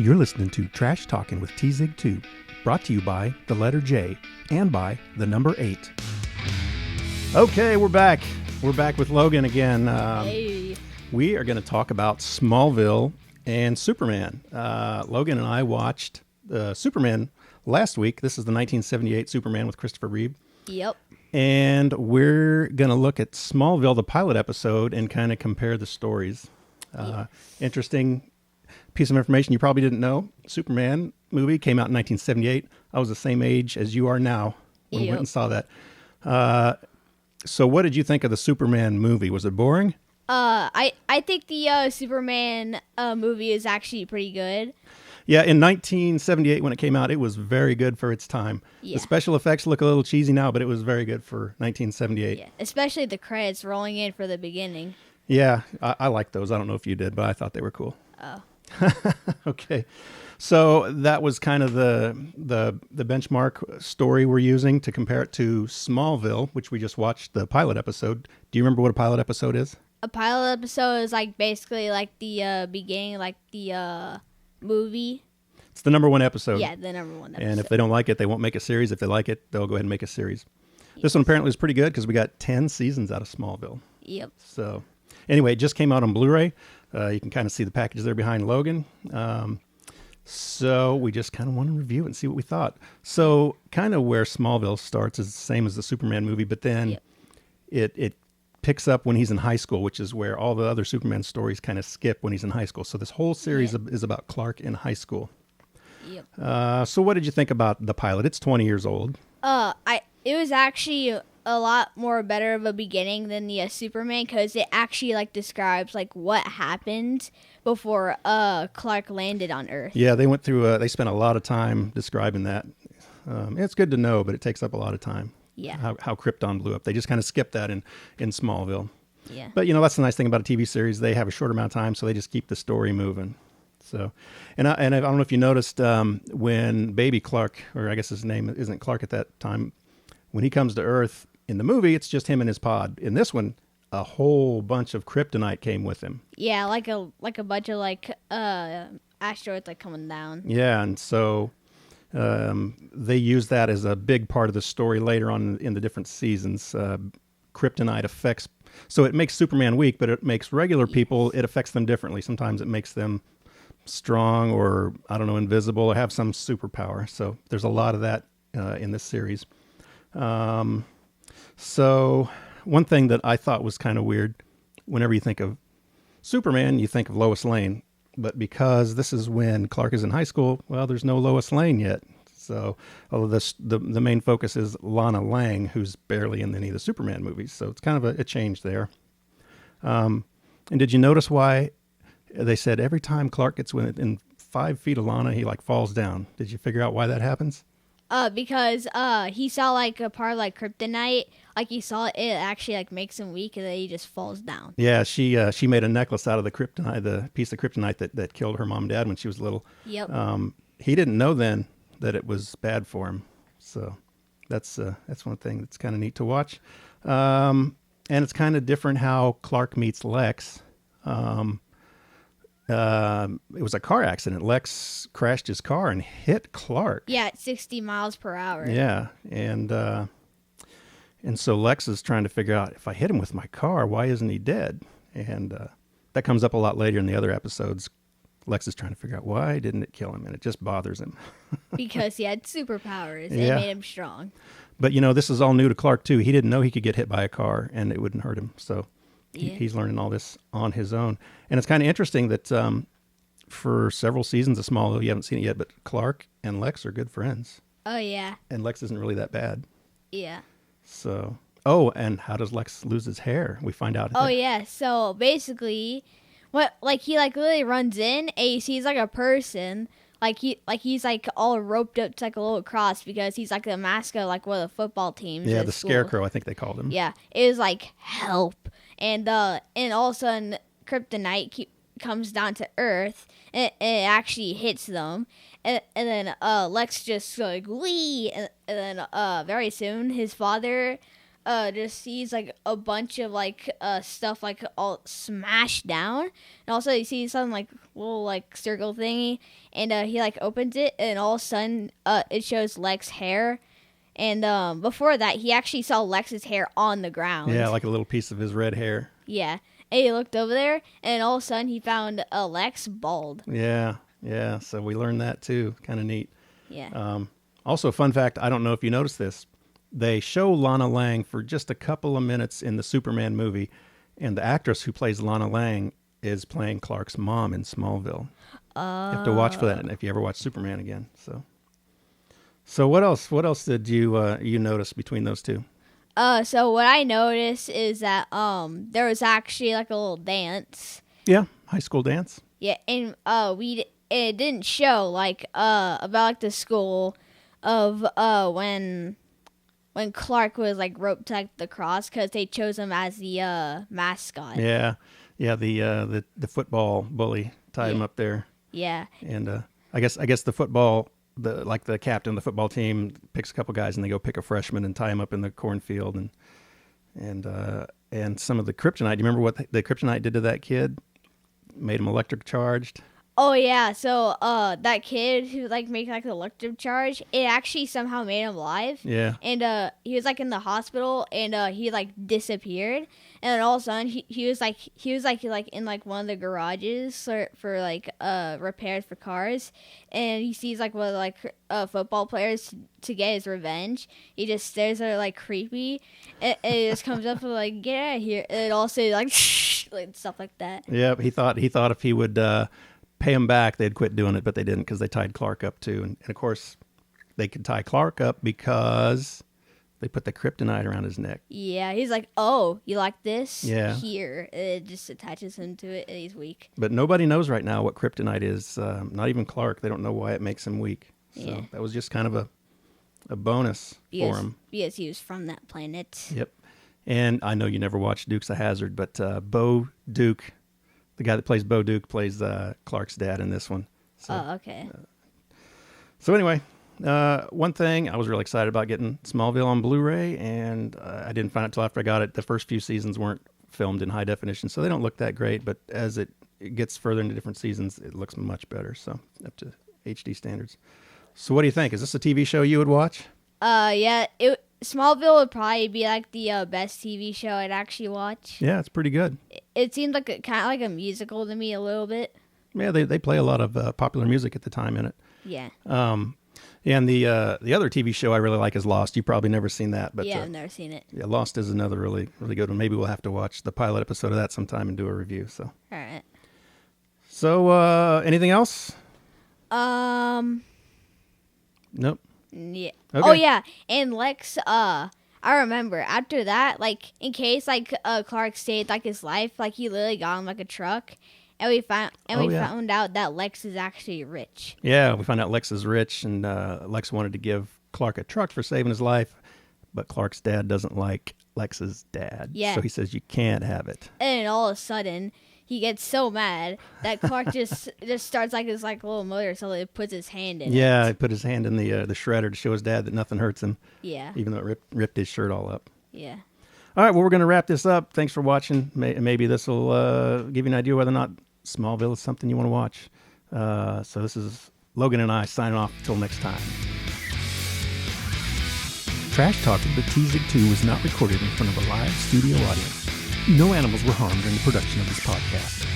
You're listening to Trash Talkin' with T-Zig 2, brought to you by the letter J and by the number 8. Okay, we're back. We're back with Logan again. Hey. We are going to talk about Smallville and Superman. Logan and I watched Superman last week. This is the 1978 Superman with Christopher Reeve. Yep. And we're going to look at Smallville, the pilot episode, and kind of compare the stories. Interesting piece of information you probably didn't know. Superman movie came out in 1978. I was the same age as you are now when we went and saw that. So what did you think of the Superman movie? Was it boring? I think the Superman movie is actually pretty good. Yeah, in 1978 when it came out, it was very good for its time. Yeah. The special effects look a little cheesy now, but it was very good for 1978. Yeah, especially the credits rolling in for the beginning. Yeah, I like those. I don't know if you did, but I thought they were cool. Oh. Okay. So that was kind of the benchmark story we're using to compare it to Smallville, which we just watched the pilot episode. Do you remember what a pilot episode is? A pilot episode is like basically like the beginning, like the movie. It's the number one episode. Yeah, the number one episode. And if they don't like it, they won't make a series. If they like it, they'll go ahead and make a series. Yes. This one apparently is pretty good because we got 10 seasons out of Smallville. Yep. So anyway, it just came out on Blu-ray. You can kind of see the package there behind Logan. So we just kind of want to review it and see what we thought. So kind of where Smallville starts is the same as the Superman movie, but then it picks up when he's in high school, which is where all the other Superman stories kind of skip when he's in high school. So this whole series is about Clark in high school. Yep. So what did you think about the pilot? It's 20 years old. It was actually a lot more better of a beginning than the Superman, because it actually like describes like what happened before Clark landed on Earth. Yeah, they went through. They spent a lot of time describing that. It's good to know, but it takes up a lot of time. Yeah. How Krypton blew up. They just kind of skipped that in Smallville. Yeah. But you know that's the nice thing about a TV series. They have a short amount of time, so they just keep the story moving. So, and I don't know if you noticed when baby Clark, or I guess his name isn't Clark at that time, when he comes to Earth in the movie, it's just him and his pod. In this one, a whole bunch of kryptonite came with him. Yeah, like a bunch of like asteroids like coming down. Yeah, and so they use that as a big part of the story later on in the different seasons. Kryptonite affects, so it makes Superman weak, but it makes regular people, it affects them differently. Sometimes it makes them strong or, I don't know, invisible or have some superpower. So there's a lot of that in this series. So one thing that I thought was kind of weird, whenever you think of Superman, you think of Lois Lane. But because this is when Clark is in high school, well, there's no Lois Lane yet. So although the main focus is Lana Lang, who's barely in any of the Superman movies. So it's kind of a change there. And did you notice why they said every time Clark gets within 5 feet of Lana, he like falls down? Did you figure out why that happens? Because he saw like a part of like kryptonite, like he saw it actually like makes him weak, and then he just falls down. Yeah, she made a necklace out of the kryptonite, the piece of kryptonite that killed her mom and dad when she was little. Yep. He didn't know then that it was bad for him, so that's one thing that's kind of neat to watch. And it's kind of different how Clark meets Lex. It was a car accident. Lex crashed his car and hit Clark. Yeah, at 60 miles per hour. Yeah, and so Lex is trying to figure out, if I hit him with my car, why isn't he dead? And that comes up a lot later in the other episodes. Lex is trying to figure out, why didn't it kill him? And it just bothers him. Because he had superpowers. Yeah. It made him strong. But, you know, this is all new to Clark, too. He didn't know he could get hit by a car and it wouldn't hurt him. So he's learning all this on his own. And it's kind of interesting that for several seasons of Smallville, you haven't seen it yet, but Clark and Lex are good friends. Oh, yeah. And Lex isn't really that bad. Yeah. So, and how does Lex lose his hair? We find out. Oh, yeah. So, basically, he literally runs in and he sees like a person, he's like all roped up to like a little cross, because he's like the mascot, like one of the football teams. Yeah, the school. Scarecrow, I think they called him. Yeah. It was like, help. And all of a sudden, kryptonite comes down to Earth, and it actually hits them. And then Lex just like, wee! And then very soon, his father just sees like a bunch of like stuff like all smashed down, and also he sees some like little like circle thingy, and he like opens it, and all of a sudden it shows Lex's hair, and before that he actually saw Lex's hair on the ground. Yeah, like a little piece of his red hair. Yeah, and he looked over there, and all of a sudden he found Lex bald. Yeah, so we learned that too. Kind of neat. Yeah. Also, fun fact, I don't know if you noticed this. They show Lana Lang for just a couple of minutes in the Superman movie, and the actress who plays Lana Lang is playing Clark's mom in Smallville. You have to watch for that if you ever watch Superman again. So what else? What else did you you notice between those two? So what I noticed is that there was actually like a little dance. Yeah, high school dance. Yeah, and it didn't show like about like the school of when Clark was like roped to like, the cross because they chose him as the mascot. Yeah, the football bully tied him up there. Yeah, and I guess the football the captain of the football team picks a couple guys and they go pick a freshman and tie him up in the cornfield and some of the kryptonite. Do you remember what the kryptonite did to that kid? Made him electric charged. Oh yeah, so that kid who like made like the electric charge, it actually somehow made him alive. Yeah. And he was like in the hospital, and he like disappeared, and then all of a sudden he was in like one of the garages for like repairs for cars, and he sees like one of the like football players to get his revenge. He just stares at her like creepy, and it just comes up with like get out of here, and it also like like stuff like that. Yeah, he thought if he would pay him back, they'd quit doing it, but they didn't because they tied Clark up too. And of course, they could tie Clark up because they put the kryptonite around his neck. Yeah, he's like, oh, you like this? Yeah. Here. It just attaches him to it, and he's weak. But nobody knows right now what kryptonite is. Not even Clark. They don't know why it makes him weak. So Yeah. that was just kind of a bonus for him. Because he was from that planet. Yep. And I know you never watched Dukes of Hazzard, but Bo Duke, the guy that plays Bo Duke, plays Clark's dad in this one. So, Oh, okay. So anyway, one thing, I was really excited about getting Smallville on Blu-ray, and I didn't find it till after I got it. The first few seasons weren't filmed in high definition, so they don't look that great, but as it gets further into different seasons, it looks much better, so up to HD standards. So what do you think? Is this a TV show you would watch? Yeah, Smallville would probably be like the best TV show I'd actually watch. Yeah, it's pretty good. It seemed like kind of like a musical to me a little bit. Yeah, they play a lot of popular music at the time in it. Yeah. And the other TV show I really like is Lost. You've probably never seen that, but yeah, I've never seen it. yeah, Lost is another really really good one. Maybe we'll have to watch the pilot episode of that sometime and do a review. So, All right. so anything else? Nope. Yeah. Okay. Oh yeah, and Lex. I remember after that, like in case like Clark saved like his life, like he literally got him like a truck, and we found out that Lex is actually rich. Yeah, we found out Lex is rich, and Lex wanted to give Clark a truck for saving his life, but Clark's dad doesn't like Lex's dad. Yeah. So he says you can't have it. And all of a sudden, he gets so mad that Clark just starts like this like little motor, so he puts his hand in it. Yeah, he put his hand in the shredder to show his dad that nothing hurts him. Yeah. Even though it ripped his shirt all up. Yeah. All right, well, we're going to wrap this up. Thanks for watching. Maybe this will give you an idea whether or not Smallville is something you want to watch. So this is Logan and I signing off until next time. Trash Talkin' with Teasing 2 was not recorded in front of a live studio audience. No animals were harmed during the production of this podcast.